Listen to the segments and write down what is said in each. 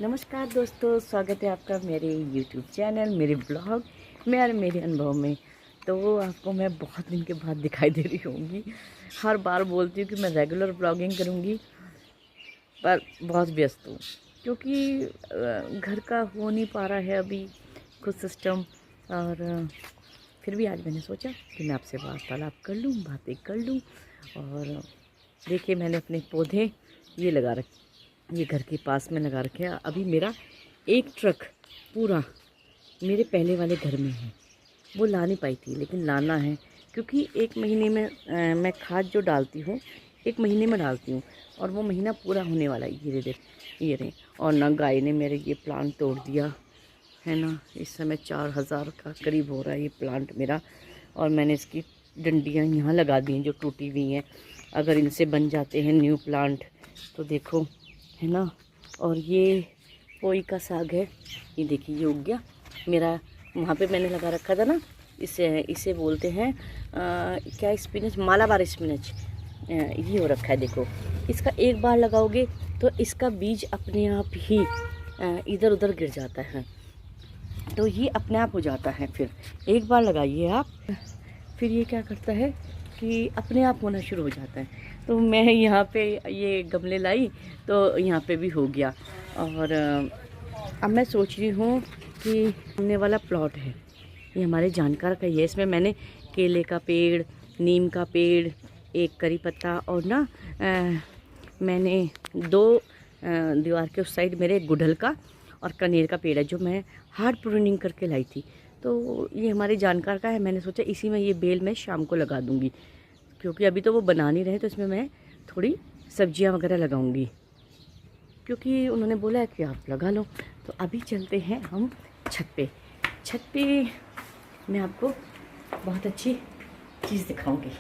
नमस्कार दोस्तों, स्वागत है आपका मेरे YouTube चैनल, मेरे ब्लॉग में और मेरे अनुभव में। तो आपको मैं बहुत दिन के बाद दिखाई दे रही होंगी। हर बार बोलती हूँ कि मैं रेगुलर ब्लॉगिंग करूँगी, पर बहुत व्यस्त हूँ क्योंकि घर का हो नहीं पा रहा है अभी कुछ सिस्टम। और फिर भी आज मैंने सोचा कि मैं आपसे वार्तालाप कर लूँ, बातें कर लूँ। और देखिए, मैंने अपने पौधे ये लगा रखे, ये घर के पास में लगा रखे हैं। अभी मेरा एक ट्रक पूरा मेरे पहले वाले घर में है, वो ला नहीं पाई थी, लेकिन लाना है क्योंकि एक महीने में मैं खाद जो डालती हूँ एक महीने में डालती हूँ और वो महीना पूरा होने वाला है। ये रहे। और ना गाय ने मेरे ये प्लांट तोड़ दिया है ना। इस समय 4000 का करीब हो रहा है ये प्लांट मेरा, और मैंने इसकी डंडियाँ यहाँ लगा दी हैं जो टूटी हुई हैं। अगर इनसे बन जाते हैं न्यू प्लांट तो देखो, है ना। और ये पोई का साग है, ये देखिए ये उग गया मेरा। वहाँ पे मैंने लगा रखा था ना, इसे बोलते हैं क्या, स्पिनच, मालाबार स्पिनच। ये हो रखा है देखो। इसका एक बार लगाओगे तो इसका बीज अपने आप ही इधर उधर गिर जाता है, तो ये अपने आप हो जाता है। फिर एक बार लगाइए आप, फिर ये क्या करता है कि अपने आप होना शुरू हो जाता है। तो मैं यहाँ पे ये गमले लाई तो यहाँ पे भी हो गया। और अब मैं सोच रही हूँ कि सामने वाला प्लॉट है, ये हमारे जानकार का ही है। इसमें मैंने केले का पेड़, नीम का पेड़, एक करी पत्ता और ना मैंने दो दीवार के उस साइड मेरे गुड़हल का और कनेर का पेड़ है जो मैं हार्ड प्रूनिंग करके लाई थी। तो ये हमारे जानकार का है। मैंने सोचा इसी में ये बेल मैं शाम को लगा दूँगी, क्योंकि अभी तो वो बना नहीं रहे, तो इसमें मैं थोड़ी सब्जियां वगैरह लगाऊंगी, क्योंकि उन्होंने बोला है कि आप लगा लो। तो अभी चलते हैं हम छत पे। छत पे मैं आपको बहुत अच्छी चीज़ दिखाऊंगी।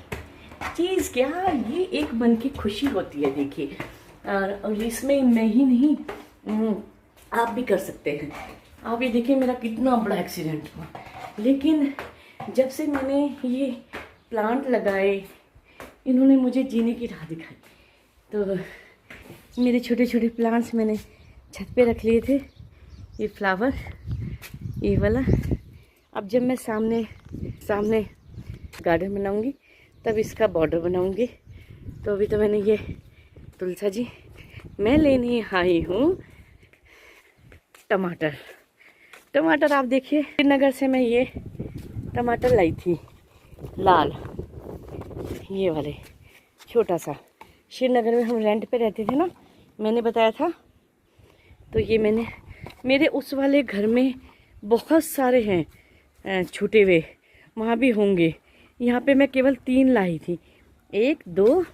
चीज़ क्या, ये एक मन की खुशी होती है देखिए। और इसमें मैं ही नहीं, आप भी कर सकते हैं। आप ये देखिए, मेरा कितना बड़ा एक्सीडेंट हुआ, लेकिन जब से मैंने ये प्लांट लगाए, इन्होंने मुझे जीने की राह दिखाई। तो मेरे छोटे छोटे प्लांट्स मैंने छत पे रख लिए थे। ये फ्लावर, ये वाला। अब जब मैं सामने गार्डन बनाऊंगी तब इसका बॉर्डर बनाऊंगी। तो अभी तो मैंने ये तुलसा जी, मैं लेने आई हूँ टमाटर। आप देखिए, श्रीनगर से मैं ये टमाटर लाई थी, लाल, ये वाले छोटा सा। श्रीनगर में हम रेंट पे रहते थे ना, मैंने बताया था। तो ये मैंने मेरे उस वाले घर में बहुत सारे हैं छूटे हुए, वहाँ भी होंगे। यहाँ पे मैं केवल 3 लाई थी, 1, 2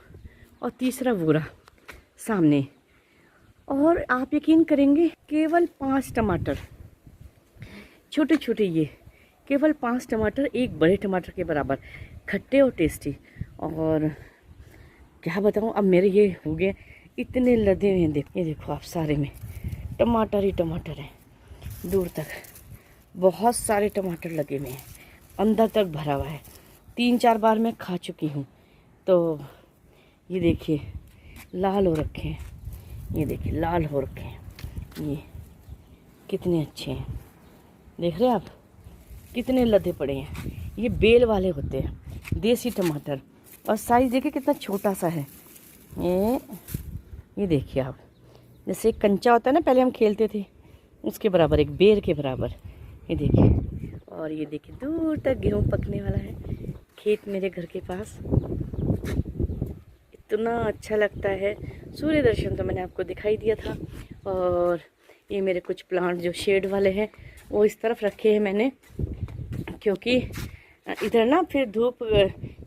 और तीसरा वूरा सामने। और आप यकीन करेंगे, केवल 5 टमाटर, छोटे छोटे, ये केवल 5 टमाटर एक बड़े टमाटर के बराबर, खट्टे और टेस्टी। और क्या बताऊँ, अब मेरे ये हो गए इतने लदे हुए हैं। ये देखो आप, सारे में टमाटर ही टमाटर हैं, दूर तक बहुत सारे टमाटर लगे हुए हैं, अंदर तक भरा हुआ है। 3-4 बार मैं खा चुकी हूँ। तो ये देखिए लाल हो रखे हैं, ये देखिए लाल हो रखे हैं, ये कितने अच्छे हैं। देख रहे हैं आप, कितने लदे पड़े हैं। ये बेल वाले होते हैं, देसी टमाटर। और साइज़ देखिए कितना छोटा सा है। ये देखिए आप, जैसे कंचा होता है ना, पहले हम खेलते थे उसके बराबर, एक बेर के बराबर। ये देखिए, और ये देखिए दूर तक गेहूँ पकने वाला है। खेत मेरे घर के पास, इतना अच्छा लगता है। सूर्य दर्शन तो मैंने आपको दिखाई दिया था। और ये मेरे कुछ प्लांट जो शेड वाले हैं वो इस तरफ रखे हैं मैंने, क्योंकि इधर ना फिर धूप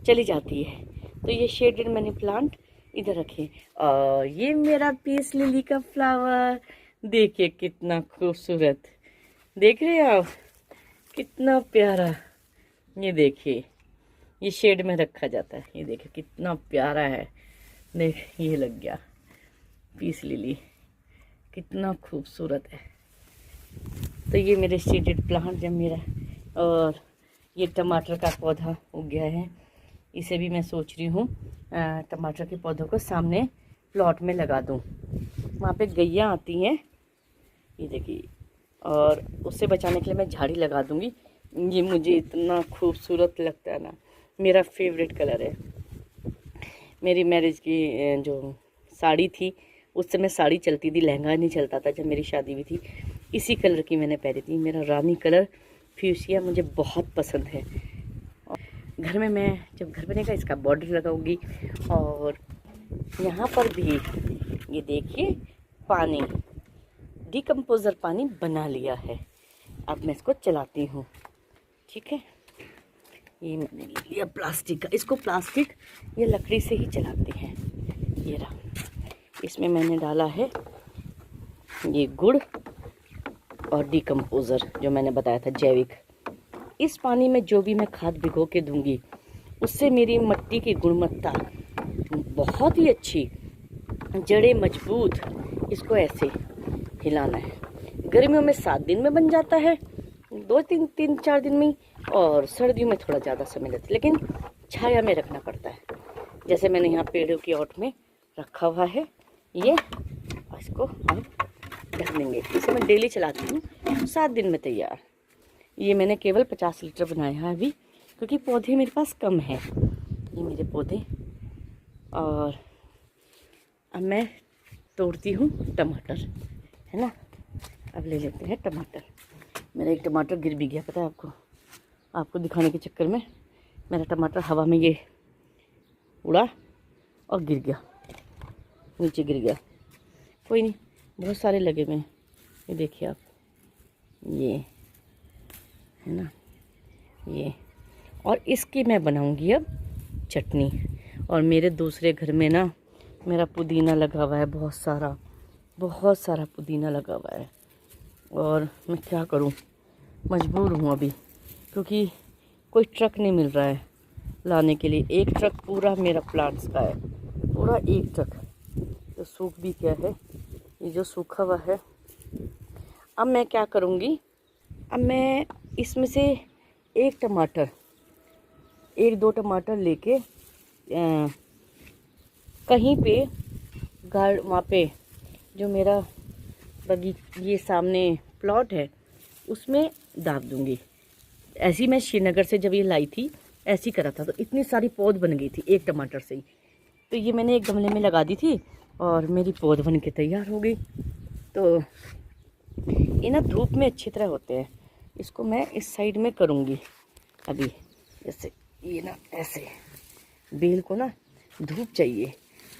चली जाती है। तो ये शेडेड मैंने प्लांट इधर रखे। और ये मेरा पीस लिली का फ्लावर, देखिए कितना खूबसूरत, देख रहे हैं आप, कितना प्यारा। ये देखिए, ये शेड में रखा जाता है। ये देखिए कितना प्यारा है, देख ये लग गया पीस लिली, कितना खूबसूरत है। तो ये मेरे शेडेड प्लांट जब मेरा, और ये टमाटर का पौधा उग गया है। इसे भी मैं सोच रही हूँ टमाटर के पौधों को सामने प्लॉट में लगा दूँ। वहाँ पे गैया आती हैं, ये देखिए, और उससे बचाने के लिए मैं झाड़ी लगा दूँगी। ये मुझे इतना खूबसूरत लगता है ना, मेरा फेवरेट कलर है। मेरी मैरिज की जो साड़ी थी, उस समय साड़ी चलती थी, लहंगा नहीं चलता था जब मेरी शादी हुई थी। इसी कलर की मैंने पहनी थी। मेरा रानी कलर फ्यूसिया मुझे बहुत पसंद है। घर में मैं जब घर बनेगा इसका बॉर्डर लगाऊंगी। और यहाँ पर भी ये देखिए पानी, डिकम्पोज़र पानी बना लिया है। अब मैं इसको चलाती हूँ। ठीक है, ये मैंने ले लिया प्लास्टिक का। इसको प्लास्टिक या लकड़ी से ही चलाते हैं। ये रहा, इसमें मैंने डाला है ये गुड़ और डिकम्पोज़र जो मैंने बताया था, जैविक। इस पानी में जो भी मैं खाद भिगो के दूंगी, उससे मेरी मिट्टी की गुणवत्ता बहुत ही अच्छी, जड़ें मजबूत। इसको ऐसे हिलाना है। गर्मियों में 7 दिन में बन जाता है, 2-3-4 दिन में, और सर्दियों में थोड़ा ज़्यादा समय लगता है, लेकिन छाया में रखना पड़ता है। जैसे मैंने यहाँ पेड़ों की ओट में रखा हुआ है ये, इसको हम ढक देंगे। इसे मैं डेली चलाती हूँ, 7 दिन में तैयार। ये मैंने केवल 50 लीटर बनाया है अभी, क्योंकि पौधे मेरे पास कम हैं। ये मेरे पौधे। और अब मैं तोड़ती हूँ टमाटर, है ना। अब ले लेते हैं टमाटर। मेरा एक टमाटर गिर भी गया, पता है आपको। आपको दिखाने के चक्कर में मेरा टमाटर हवा में ये उड़ा और गिर गया, नीचे गिर गया। कोई नहीं, बहुत सारे लगे हुए हैं। ये देखिए आप, ये है ना, ये। और इसकी मैं बनाऊंगी अब चटनी। और मेरे दूसरे घर में ना मेरा पुदीना लगा हुआ है, बहुत सारा पुदीना लगा हुआ है। और मैं क्या करूं, मजबूर हूं अभी, क्योंकि कोई ट्रक नहीं मिल रहा है लाने के लिए। एक ट्रक पूरा मेरा प्लांट्स का है, पूरा एक ट्रक। तो सूख भी क्या है, ये जो सूखा हुआ है। अब मैं क्या करूंगी, अब मैं इसमें से एक टमाटर, 1-2 टमाटर लेके कहीं पे वहाँ पे जो मेरा ये सामने प्लॉट है उसमें दाब दूंगी। ऐसी मैं श्रीनगर से जब ये लाई थी ऐसी करा था, तो इतनी सारी पौध बन गई थी एक टमाटर से ही। तो ये मैंने एक गमले में लगा दी थी और मेरी पौध बन के तैयार हो गई। तो ये ना धूप में अच्छी तरह होते हैं। इसको मैं इस साइड में करूँगी अभी। जैसे ये ना ऐसे बेल को ना धूप चाहिए,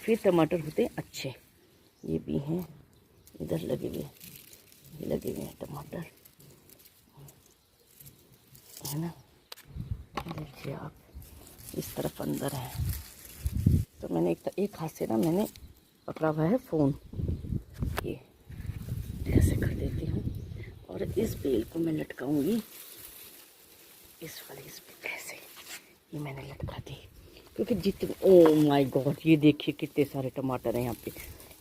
फिर टमाटर होते हैं अच्छे। ये भी हैं, इधर लगे हुए, ये लगे हुए हैं टमाटर, है ना। देखिए आप, इस तरफ अंदर है। तो मैंने एक हाथ से ना मैंने पकड़ा हुआ है फ़ोन, ये ऐसे कर देती हूँ। और इस बेल को मैं लटकाऊंगी इस पे ऐसे। ये मैंने लटका दी, क्योंकि जितने, ओ माय गॉड, ये देखिए कितने सारे टमाटर हैं यहाँ पे।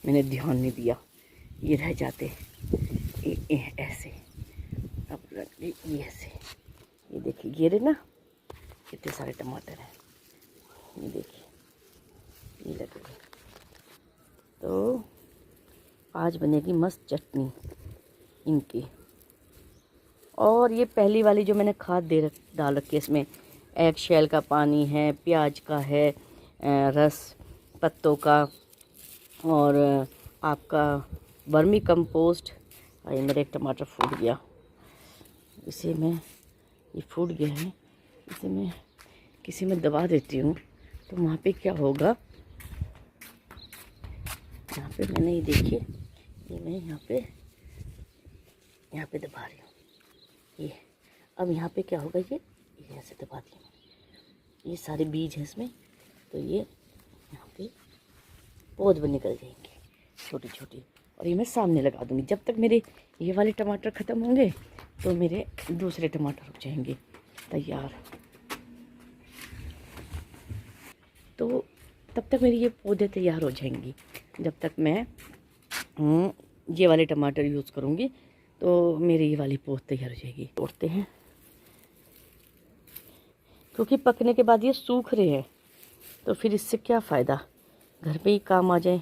मैंने ध्यान नहीं दिया, ये रह जाते ये ऐसे। अब ये ऐसे, ये देखिए, ये रहे ना कितने सारे टमाटर हैं। ये देखिए, ये लगे। तो आज बनेगी मस्त चटनी इनकी। और ये पहली वाली जो मैंने खाद डाल रखी है, इसमें एग शेल का पानी है, प्याज का है रस, पत्तों का, और आपका वर्मी कंपोस्ट। ये मेरा एक टमाटर फूट गया, इसे मैं, ये फूट गया है, इसे मैं किसी में दबा देती हूँ तो वहाँ पे क्या होगा। यहाँ पे मैंने ये देखिए, ये मैं यहाँ पे दबा रही हूँ। ये अब यहाँ पे क्या होगा, ये ऐसे दबा दी, ये सारे बीज हैं इसमें। तो ये यहाँ पे पौध भी निकल जाएंगे छोटी छोटी, और ये मैं सामने लगा दूँगी। जब तक मेरे ये वाले टमाटर ख़त्म होंगे तो मेरे दूसरे टमाटर हो जाएंगे तैयार। तो तब तक मेरी ये पौधे तैयार हो जाएंगी। जब तक मैं ये वाले टमाटर यूज़ करूँगी तो मेरी ये वाली पौध तैयार हो जाएगी। तोड़ते हैं, क्योंकि पकने के बाद ये सूख रहे हैं, तो फिर इससे क्या फ़ायदा, घर पे ही काम आ जाए।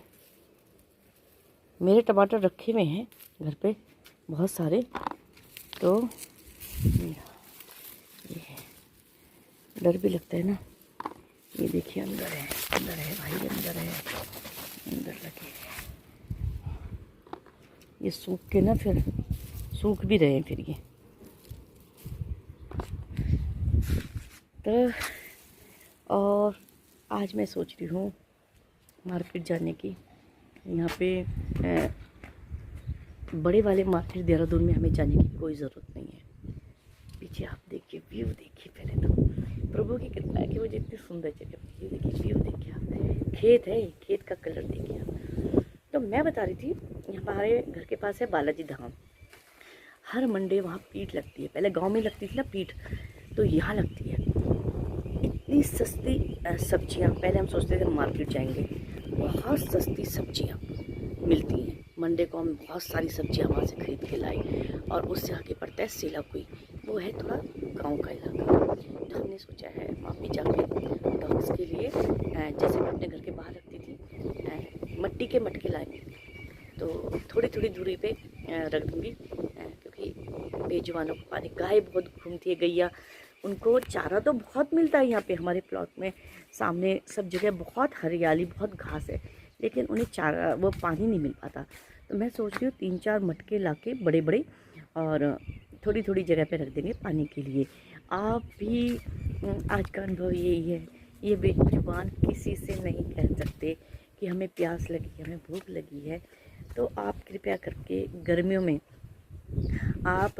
मेरे टमाटर रखे हुए हैं घर पे, बहुत सारे। तो ये है, डर भी लगता है ना। ये देखिए अंदर है भाई, अंदर है, अंदर लगे। ये सूख के ना फिर सूख भी रहे हैं फिर ये। तो और आज मैं सोच रही हूँ मार्केट जाने की। यहाँ पे बड़े वाले मार्केट देहरादून में हमें जाने की कोई ज़रूरत नहीं है। पीछे आप देखिए, व्यू देखिए पहले तो। प्रभु की कृपा है कि मुझे इतनी सुंदर जगह। ये देखिए व्यू देखिए आप, खेत है, खेत का कलर देखिए आप। तो मैं बता रही थी, हमारे घर के पास है बालाजी धाम। हर मंडे वहाँ पीठ लगती है। पहले गांव में लगती थी ना पीठ, तो यहाँ लगती है। इतनी सस्ती सब्जियाँ। पहले हम सोचते थे मार्केट जाएंगे, बहुत सस्ती सब्जियाँ मिलती हैं। मंडे को हम बहुत सारी सब्जियाँ वहाँ से खरीद के लाए। और उससे आगे पड़ता है सेलाकुई, वो है थोड़ा गांव का इलाका। तो हमने सोचा है वहाँ पे जाके डॉग्स के लिए, जैसे मैं अपने घर के बाहर रखती थी, मिट्टी के मटके लाएंगे। तो थोड़ी थोड़ी दूरी पे रख दूँगी, क्योंकि बेजुबानों को पानी। गाय बहुत घूमती है, गैया, उनको चारा तो बहुत मिलता है यहाँ पे हमारे प्लॉट में। सामने सब जगह बहुत हरियाली, बहुत घास है, लेकिन उन्हें चारा, वो पानी नहीं मिल पाता। तो मैं सोच रही हूँ 3-4 मटके लाके बड़े बड़े, और थोड़ी थोड़ी जगह पे रख देंगे पानी के लिए। आप भी, आज का अनुभव यही है, ये बेजुबान किसी से नहीं कह सकते कि हमें प्यास लगी, हमें भूख लगी है। तो आप कृपया करके गर्मियों में आप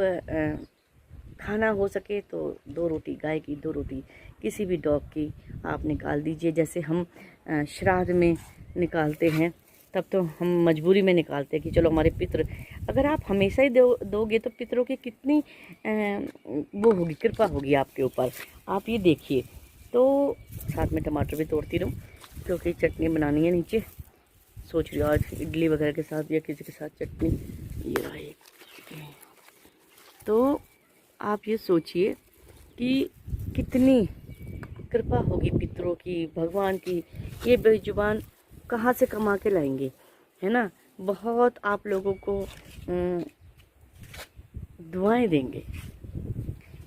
खाना हो सके तो 2 रोटी, गाय की 2 रोटी, किसी भी डॉग की आप निकाल दीजिए। जैसे हम श्राद्ध में निकालते हैं, तब तो हम मजबूरी में निकालते हैं कि चलो हमारे पितृ। अगर आप हमेशा ही दोगे तो पितरों की कितनी वो होगी, कृपा होगी आपके ऊपर। आप ये देखिए। तो साथ में टमाटर भी तोड़ती रहूँ, क्योंकि चटनी बनानी है नीचे। सोच रही हूँ आज इडली वगैरह के साथ या किसी के साथ चटनी। ये रहा एक। तो आप ये सोचिए कि कितनी कृपा होगी पितरों की, भगवान की। ये बेजुबान कहाँ से कमा के लाएंगे, है ना। बहुत आप लोगों को दुआएं देंगे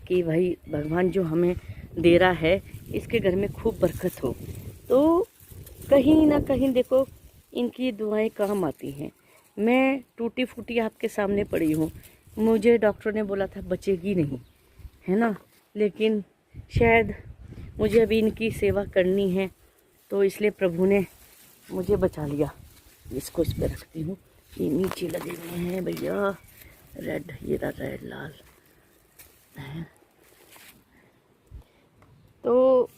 कि भाई भगवान जो हमें दे रहा है, इसके घर में खूब बरकत हो। तो कहीं ना कहीं देखो, इनकी दुआएं काम आती हैं। मैं टूटी फूटी आपके सामने पड़ी हूँ। मुझे डॉक्टर ने बोला था बचेगी नहीं, है ना, लेकिन शायद मुझे अभी इनकी सेवा करनी है, तो इसलिए प्रभु ने मुझे बचा लिया। इसको इस पर रखती हूँ। ये नीचे लगे हुए हैं भैया, रेड, ये रहा रेड लाल है। तो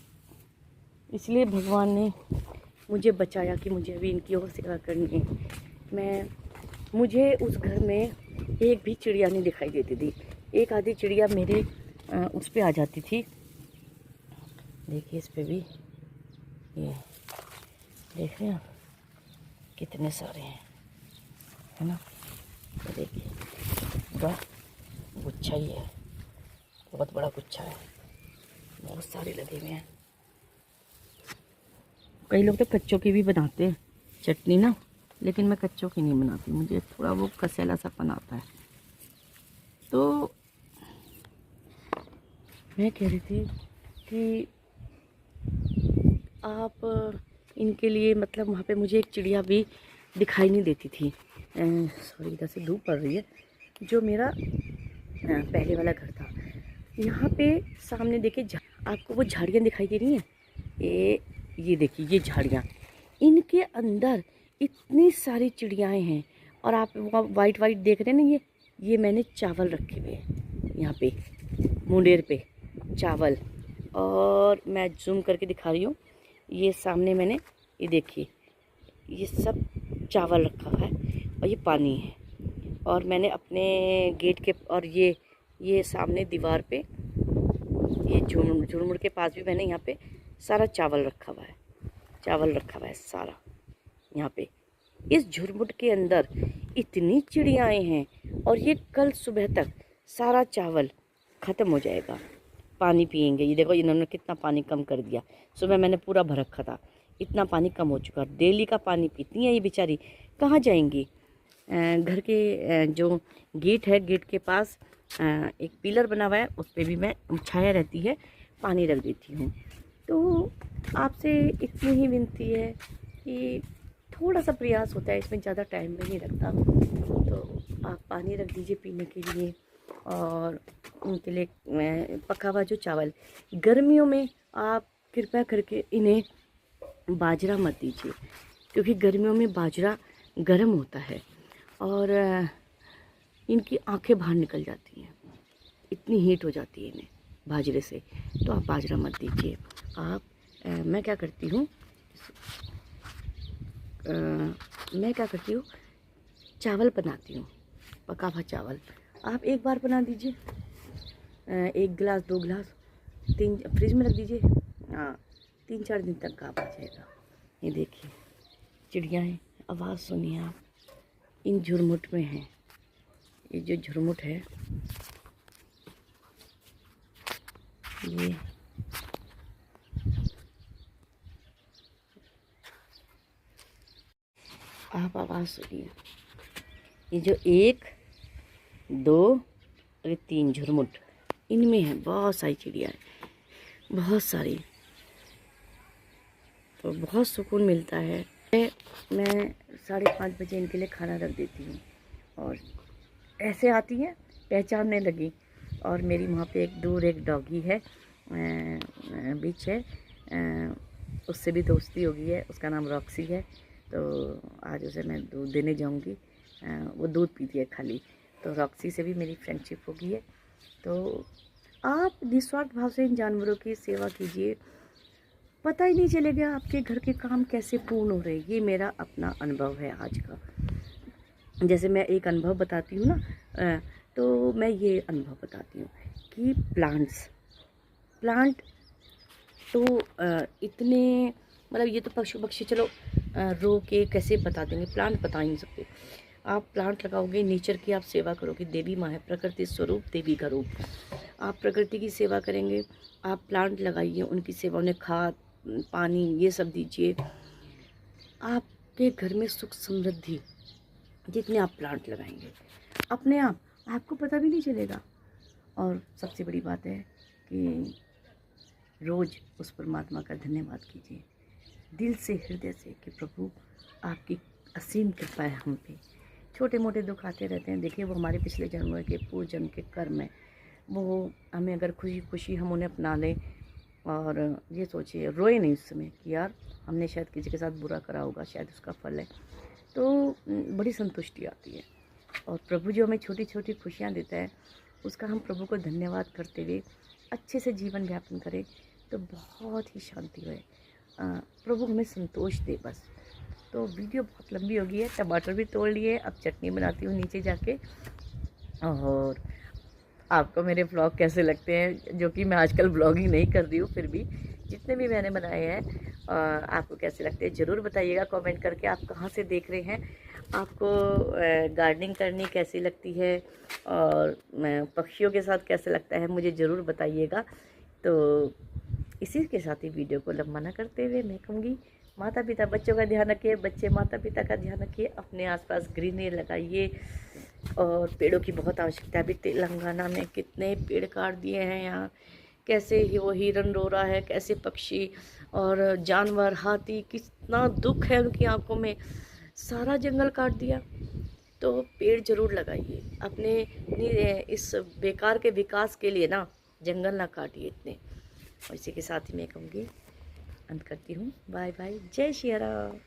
इसलिए भगवान ने मुझे बचाया कि मुझे अभी इनकी और सेवा करनी है। मुझे उस घर में एक भी चिड़िया नहीं दिखाई देती थी। एक आधी चिड़िया मेरे उस पे आ जाती थी। देखिए इस पे भी, ये देख रहे हैं आप, कितने सारे हैं, है ना। तो देखिए पूरा गुच्छा ही है, बहुत बड़ा गुच्छा है, बहुत सारे लगे हुए हैं। कई लोग तो कच्चों की भी बनाते हैं चटनी ना, लेकिन मैं कच्चों की नहीं बनाती, मुझे थोड़ा वो कसेला सा पन आता है। तो मैं कह रही थी कि आप इनके लिए, मतलब वहाँ पे मुझे एक चिड़िया भी दिखाई नहीं देती थी। सॉरी, इधर से धूप पड़ रही है। जो मेरा पहले वाला घर था, यहाँ पे सामने देखिए, आपको वो झाड़ियाँ दिखाई दे रही हैं। ये देखिए, ये झाड़ियाँ, इनके अंदर इतनी सारी चिड़ियाएँ हैं। और आप वहाँ वाइट वाइट देख रहे हैं ना, ये मैंने चावल रखे हुए हैं यहाँ पे, मुंडेर पे चावल। और मैं जूम करके दिखा रही हूँ, ये सामने मैंने, ये देखिए, ये सब चावल रखा है और ये पानी है। और मैंने अपने गेट के, और ये सामने दीवार पे, ये झुरमुड़ के पास भी मैंने यहाँ पे सारा चावल रखा हुआ है, सारा यहाँ पे। इस झुरमुट के अंदर इतनी चिड़ियाएँ हैं, और ये कल सुबह तक सारा चावल ख़त्म हो जाएगा। पानी पियेंगे। ये देखो इन्होंने कितना पानी कम कर दिया। सुबह मैंने पूरा भर रखा था, इतना पानी कम हो चुका। डेली का पानी पीती हैं ये बेचारी, कहाँ जाएंगी। घर के जो गेट है, गेट के पास एक पिलर बना हुआ है, उस पर भी मैं छाया रहती है, पानी रख देती हूँ। तो आपसे इतनी ही विनती है कि थोड़ा सा प्रयास होता है, इसमें ज़्यादा टाइम भी नहीं लगता, तो आप पानी रख दीजिए पीने के लिए। और उनके लिए पका हुआ जो चावल, गर्मियों में आप कृपया करके इन्हें बाजरा मत दीजिए, क्योंकि गर्मियों में बाजरा गर्म होता है और इनकी आंखें बाहर निकल जाती हैं, इतनी हीट हो जाती है इन्हें बाजरे से। तो आप बाजरा मत दीजिए। आप मैं क्या करती हूँ, चावल बनाती हूँ, पका हुआ चावल आप एक बार बना दीजिए, 1 गिलास 2 गिलास, 3 फ्रिज में रख दीजिए। हाँ, 3-4 दिन तक काम आ जाएगा। ये देखिए चिड़िया है, आवाज़ सुनिए आप, इन झुरमुट में है, ये जो झुरमुट है ये आप आवाज़ सुनिए, ये जो 1 2 और 3 झुरमुट, इनमें है बहुत सारी चिड़िया है, बहुत सारी। तो बहुत सुकून मिलता है। मैं 5:30 बजे इनके लिए खाना रख देती हूँ और ऐसे आती हैं, पहचानने लगी। और मेरी वहाँ पे एक दूर एक डॉगी है, बिच है, उससे भी दोस्ती हो गई है, उसका नाम रॉक्सी है। तो आज उसे मैं दूध देने जाऊँगी, वो दूध पीती है खाली, तो रॉक्सी से भी मेरी फ्रेंडशिप हो गई है। तो आप निस्वार्थ भाव से इन जानवरों की सेवा कीजिए, पता ही नहीं चलेगा आपके घर के काम कैसे पूर्ण हो रहे हैं। ये मेरा अपना अनुभव है आज का। जैसे मैं एक अनुभव बताती हूँ ना, तो मैं ये अनुभव बताती हूँ कि प्लांट तो इतने, मतलब ये तो पशु पक्षी चलो रो के कैसे बता देंगे, प्लांट बता ही नहीं सकते। आप प्लांट लगाओगे, नेचर की आप सेवा करोगे, देवी माँ है, प्रकृति स्वरूप देवी का रूप। आप प्रकृति की सेवा करेंगे, आप प्लांट लगाइए, उनकी सेवा, उन्हें खाद पानी ये सब दीजिए, आपके घर में सुख समृद्धि, जितने आप प्लांट लगाएंगे अपने आप, आपको पता भी नहीं चलेगा। और सबसे बड़ी बात है कि रोज़ उस परमात्मा का धन्यवाद कीजिए दिल से, हृदय से, कि प्रभु आपकी असीम कृपा है हम पे। छोटे मोटे दुख आते रहते हैं, देखिए वो हमारे पिछले जन्मों के पूर्व जन्म के कर्म है, वो हमें अगर खुशी खुशी हम उन्हें अपना लें और ये सोचिए रोए नहीं उस समय कि यार हमने शायद किसी के साथ बुरा करा होगा, शायद उसका फल है, तो बड़ी संतुष्टि आती है। और प्रभु जो हमें छोटी छोटी खुशियाँ देता है, उसका हम प्रभु को धन्यवाद करते हुए अच्छे से जीवन यापन करें तो बहुत ही शांति रहे, प्रभु हमें संतोष दे बस। तो वीडियो बहुत लंबी हो गई है, टमाटर भी तोड़ लिए, अब चटनी बनाती हूँ नीचे जाके। और आपको मेरे व्लॉग कैसे लगते हैं, जो कि मैं आजकल व्लॉगिंग नहीं कर रही हूँ, फिर भी जितने भी मैंने बनाए हैं आपको कैसे लगते हैं ज़रूर बताइएगा कमेंट करके। आप कहाँ से देख रहे हैं, आपको गार्डनिंग करनी कैसी लगती है और पक्षियों के साथ कैसे लगता है, मुझे ज़रूर बताइएगा। तो इसी के साथ ही वीडियो को लंबा ना करते हुए मैं कहूँगी, माता पिता बच्चों का ध्यान रखिए, बच्चे माता पिता का ध्यान रखिए, अपने आसपास ग्रीनरी लगाइए। और पेड़ों की बहुत आवश्यकता है। अभी तेलंगाना में कितने पेड़ काट दिए हैं, यहाँ कैसे ही वो हिरन रो रहा है, कैसे पक्षी और जानवर, हाथी, कितना दुख है उनकी आंखों में, सारा जंगल काट दिया। तो पेड़ जरूर लगाइए, अपने इस बेकार के विकास के लिए ना जंगल ना काटिए इतने। और इसी के साथ ही मैं कहूँगी, अंत करती हूँ, बाय बाय, जय श्री राम।